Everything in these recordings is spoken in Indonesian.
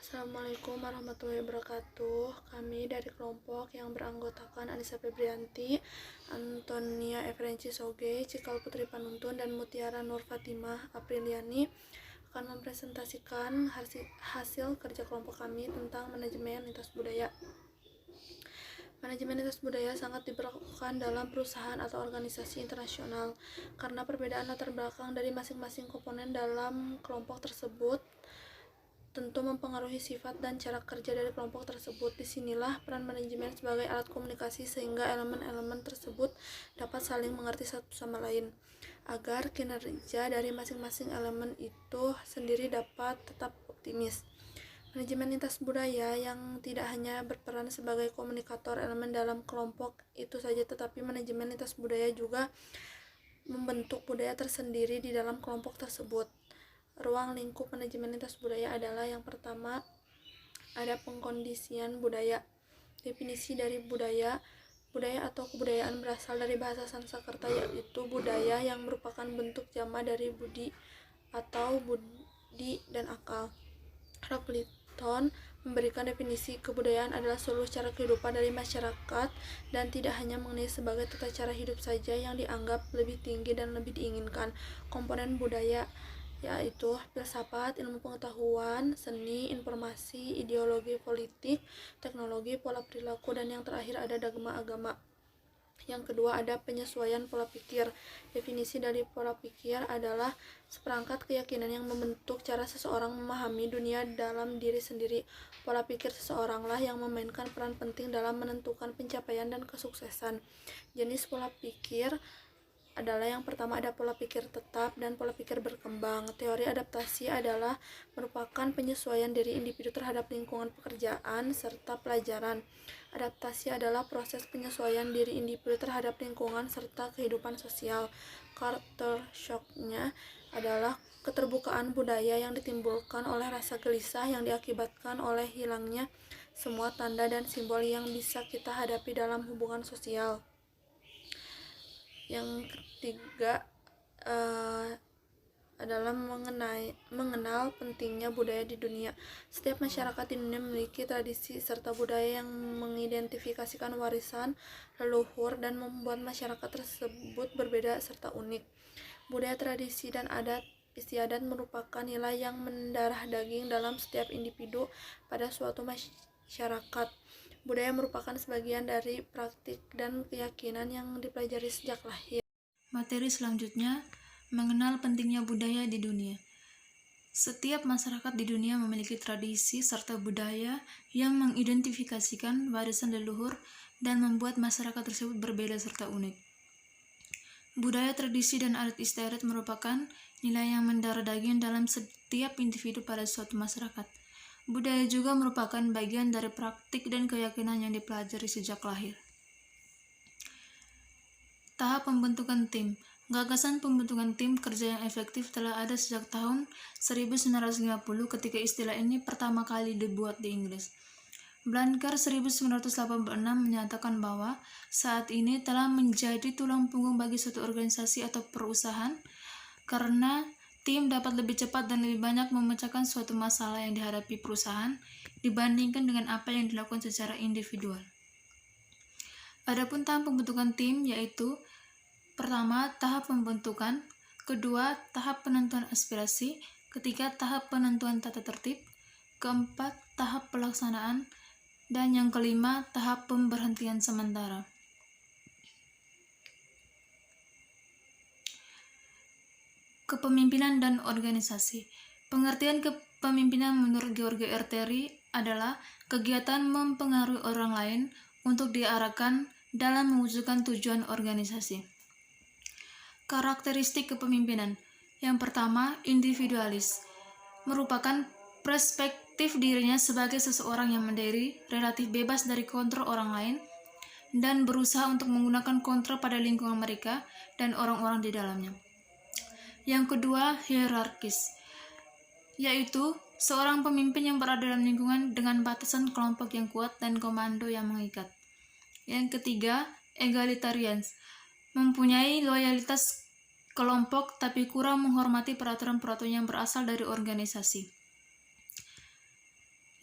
Assalamualaikum warahmatullahi wabarakatuh. Kami dari kelompok yang beranggotakan Anissa Febrianti, Antonia Efrenci Soge, Cikal Putri Panuntun, dan Mutiara Nur Fatimah Apriliani akan mempresentasikan hasil kerja kelompok kami tentang manajemen lintas budaya. Manajemen lintas budaya sangat diberlakukan dalam perusahaan atau organisasi internasional karena perbedaan latar belakang dari masing-masing komponen dalam kelompok tersebut tentu mempengaruhi sifat dan cara kerja dari kelompok tersebut. Disinilah peran manajemen sebagai alat komunikasi sehingga elemen-elemen tersebut dapat saling mengerti satu sama lain, agar kinerja dari masing-masing elemen itu sendiri dapat tetap optimis. Manajemen lintas budaya yang tidak hanya berperan sebagai komunikator elemen dalam kelompok itu saja, tetapi manajemen lintas budaya juga membentuk budaya tersendiri di dalam kelompok tersebut. Ruang lingkup manajemen lintas budaya adalah yang pertama, ada pengkondisian budaya. Definisi dari budaya atau kebudayaan berasal dari bahasa Sanskerta, yaitu budaya yang merupakan bentuk jama dari budi atau budi dan akal. Herakliton memberikan definisi kebudayaan adalah seluruh cara kehidupan dari masyarakat dan tidak hanya mengenai sebagai tata cara hidup saja yang dianggap lebih tinggi dan lebih diinginkan. Komponen budaya yaitu filsafat, ilmu pengetahuan, seni, informasi, ideologi politik, teknologi, pola perilaku, dan yang terakhir ada dogma agama. Yang kedua ada penyesuaian pola pikir. Definisi dari pola pikir adalah seperangkat keyakinan yang membentuk cara seseorang memahami dunia dalam diri sendiri. Pola pikir seseoranglah yang memainkan peran penting dalam menentukan pencapaian dan kesuksesan. Jenis pola pikir adalah yang pertama ada pola pikir tetap dan pola pikir berkembang. Teori adaptasi adalah merupakan penyesuaian diri individu terhadap lingkungan pekerjaan serta pelajaran. Adaptasi adalah proses penyesuaian diri individu terhadap lingkungan serta kehidupan sosial. Culture shock-nya adalah keterbukaan budaya yang ditimbulkan oleh rasa gelisah yang diakibatkan oleh hilangnya semua tanda dan simbol yang bisa kita hadapi dalam hubungan sosial. Yang ketiga adalah mengenal pentingnya budaya di dunia. Setiap masyarakat di dunia memiliki tradisi serta budaya yang mengidentifikasikan warisan leluhur dan membuat masyarakat tersebut berbeda serta unik. Budaya, tradisi, dan adat istiadat merupakan nilai yang mendarah daging dalam setiap individu pada suatu masyarakat. Budaya merupakan sebagian dari praktik dan keyakinan yang dipelajari sejak lahir. Materi selanjutnya, mengenal pentingnya budaya di dunia. Setiap masyarakat di dunia memiliki tradisi serta budaya yang mengidentifikasikan warisan leluhur dan membuat masyarakat tersebut berbeda serta unik. Budaya, tradisi, dan adat istiadat merupakan nilai yang mendarah daging dalam setiap individu pada suatu masyarakat. Budaya juga merupakan bagian dari praktik dan keyakinan yang dipelajari sejak lahir. Tahap pembentukan tim. Gagasan pembentukan tim kerja yang efektif telah ada sejak tahun 1950 ketika istilah ini pertama kali dibuat di Inggris. Blanker 1986 menyatakan bahwa saat ini telah menjadi tulang punggung bagi suatu organisasi atau perusahaan karena tim dapat lebih cepat dan lebih banyak memecahkan suatu masalah yang dihadapi perusahaan dibandingkan dengan apa yang dilakukan secara individual. Adapun tahap pembentukan tim yaitu pertama, tahap pembentukan, kedua, tahap penentuan aspirasi, ketiga, tahap penentuan tata tertib, keempat, tahap pelaksanaan, dan yang kelima, tahap pemberhentian sementara. Kepemimpinan dan organisasi. Pengertian kepemimpinan menurut George R. Terry adalah kegiatan mempengaruhi orang lain untuk diarahkan dalam mewujudkan tujuan organisasi. Karakteristik kepemimpinan. Yang pertama, individualis. Merupakan perspektif dirinya sebagai seseorang yang mandiri, relatif bebas dari kontrol orang lain, dan berusaha untuk menggunakan kontrol pada lingkungan mereka dan orang-orang di dalamnya. Yang kedua, hierarkis, yaitu seorang pemimpin yang berada dalam lingkungan dengan batasan kelompok yang kuat dan komando yang mengikat. Yang ketiga, egalitarians, mempunyai loyalitas kelompok tapi kurang menghormati peraturan-peraturan yang berasal dari organisasi.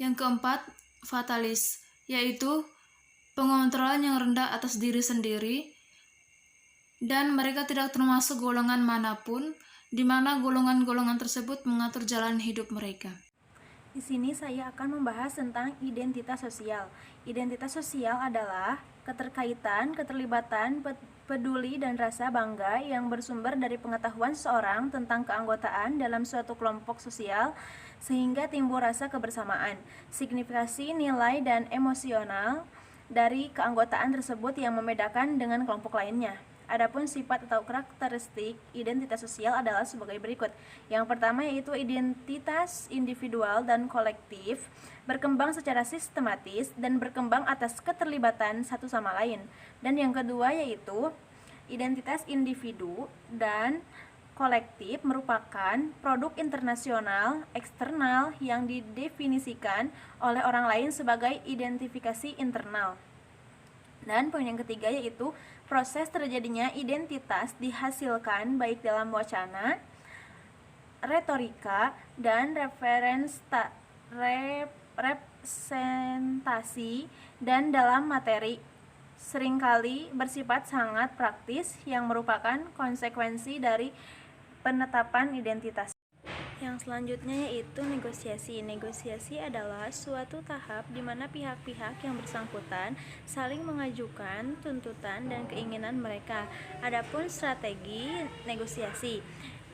Yang keempat, fatalis, yaitu pengontrolan yang rendah atas diri sendiri, dan mereka tidak termasuk golongan manapun, di mana golongan-golongan tersebut mengatur jalan hidup mereka. Di sini saya akan membahas tentang identitas sosial. Identitas sosial adalah keterkaitan, keterlibatan, peduli, dan rasa bangga yang bersumber dari pengetahuan seseorang tentang keanggotaan dalam suatu kelompok sosial sehingga timbul rasa kebersamaan, signifikasi, nilai, dan emosional dari keanggotaan tersebut yang membedakan dengan kelompok lainnya. Adapun sifat atau karakteristik identitas sosial adalah sebagai berikut. Yang pertama yaitu identitas individual dan kolektif, berkembang secara sistematis dan berkembang atas keterlibatan satu sama lain. Dan yang kedua yaitu identitas individu dan kolektif merupakan produk internasional eksternal yang didefinisikan oleh orang lain sebagai identifikasi internal. Dan poin yang ketiga yaitu proses terjadinya identitas dihasilkan baik dalam wacana, retorika, dan representasi dan dalam materi, seringkali bersifat sangat praktis yang merupakan konsekuensi dari penetapan identitas. Yang selanjutnya yaitu negosiasi. Negosiasi adalah suatu tahap di mana pihak-pihak yang bersangkutan saling mengajukan tuntutan dan keinginan mereka. Adapun strategi negosiasi.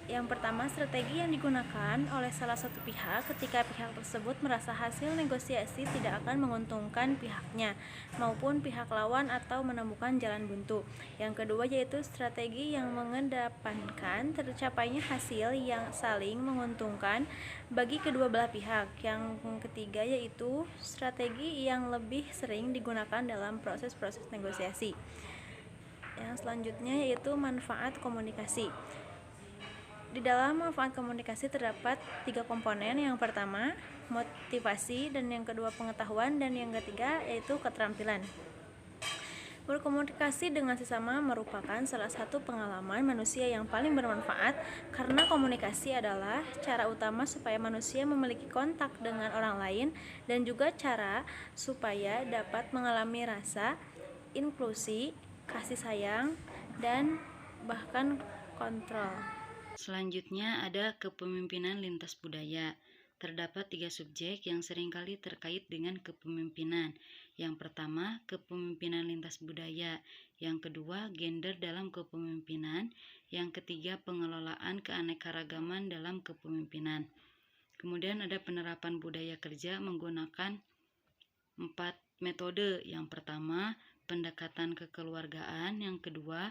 Yang pertama, strategi yang digunakan oleh salah satu pihak ketika pihak tersebut merasa hasil negosiasi tidak akan menguntungkan pihaknya maupun pihak lawan atau menemukan jalan buntu. Yang kedua yaitu strategi yang mengedepankan tercapainya hasil yang saling menguntungkan bagi kedua belah pihak. Yang ketiga yaitu strategi yang lebih sering digunakan dalam proses-proses negosiasi. Yang selanjutnya yaitu manfaat komunikasi. Di dalam manfaat komunikasi terdapat 3 komponen. Yang pertama, motivasi, dan yang kedua pengetahuan, dan yang ketiga yaitu keterampilan. Berkomunikasi dengan sesama merupakan salah satu pengalaman manusia yang paling bermanfaat karena komunikasi adalah cara utama supaya manusia memiliki kontak dengan orang lain dan juga cara supaya dapat mengalami rasa inklusi, kasih sayang, dan bahkan kontrol. Selanjutnya ada kepemimpinan lintas budaya. Terdapat 3 subjek yang seringkali terkait dengan kepemimpinan. Yang pertama, kepemimpinan lintas budaya. Yang kedua, gender dalam kepemimpinan. Yang ketiga, pengelolaan keanekaragaman dalam kepemimpinan. Kemudian ada penerapan budaya kerja menggunakan 4 metode. Yang pertama, pendekatan kekeluargaan. Yang kedua,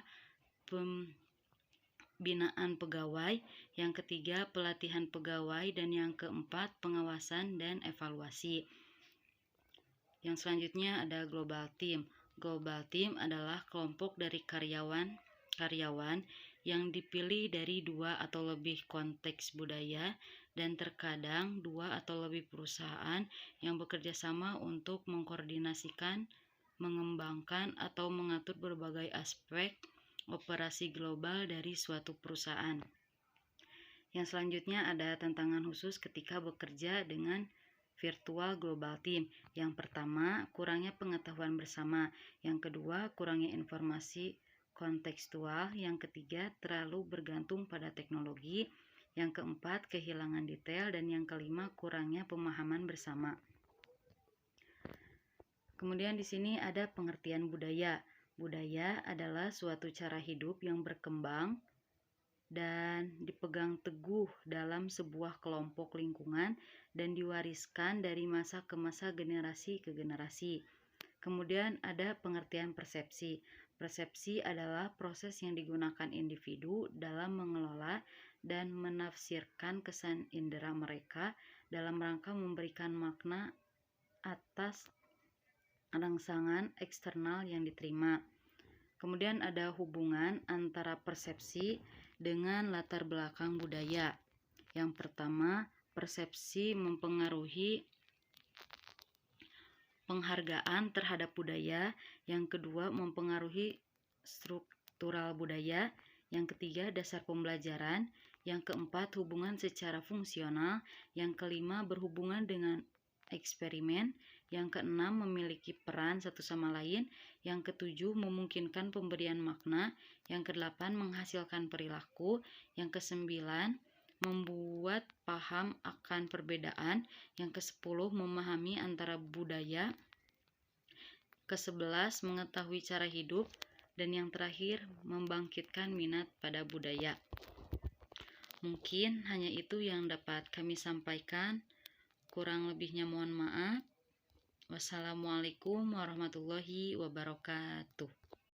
binaan pegawai, yang ketiga pelatihan pegawai, dan yang keempat pengawasan dan evaluasi. Yang selanjutnya ada global team. Global team adalah kelompok dari karyawan yang dipilih dari 2 atau lebih konteks budaya dan terkadang 2 atau lebih perusahaan yang bekerja sama untuk mengkoordinasikan, mengembangkan, atau mengatur berbagai aspek operasi global dari suatu perusahaan. Yang selanjutnya ada tantangan khusus ketika bekerja dengan virtual global team. Yang pertama, kurangnya pengetahuan bersama. Yang kedua, kurangnya informasi kontekstual. Yang ketiga, terlalu bergantung pada teknologi. Yang keempat, kehilangan detail. Dan yang kelima, kurangnya pemahaman bersama. Kemudian di sini ada pengertian budaya. Budaya adalah suatu cara hidup yang berkembang dan dipegang teguh dalam sebuah kelompok lingkungan dan diwariskan dari masa ke masa, generasi ke generasi. Kemudian ada pengertian persepsi. Persepsi adalah proses yang digunakan individu dalam mengelola dan menafsirkan kesan indera mereka dalam rangka memberikan makna atas rangsangan eksternal yang diterima. Kemudian ada hubungan antara persepsi dengan latar belakang budaya. Yang pertama, persepsi mempengaruhi penghargaan terhadap budaya. Yang kedua, mempengaruhi struktural budaya. Yang ketiga, dasar pembelajaran. Yang keempat, hubungan secara fungsional. Yang kelima, berhubungan dengan eksperimen. Yang keenam, memiliki peran satu sama lain. Yang ketujuh, memungkinkan pemberian makna. Yang kedelapan, menghasilkan perilaku. Yang kesembilan, membuat paham akan perbedaan. Yang kesepuluh, memahami antara budaya. Kesebelas, mengetahui cara hidup. Dan yang terakhir, membangkitkan minat pada budaya. Mungkin hanya itu yang dapat kami sampaikan. Kurang lebihnya mohon maaf. Wassalamualaikum warahmatullahi wabarakatuh.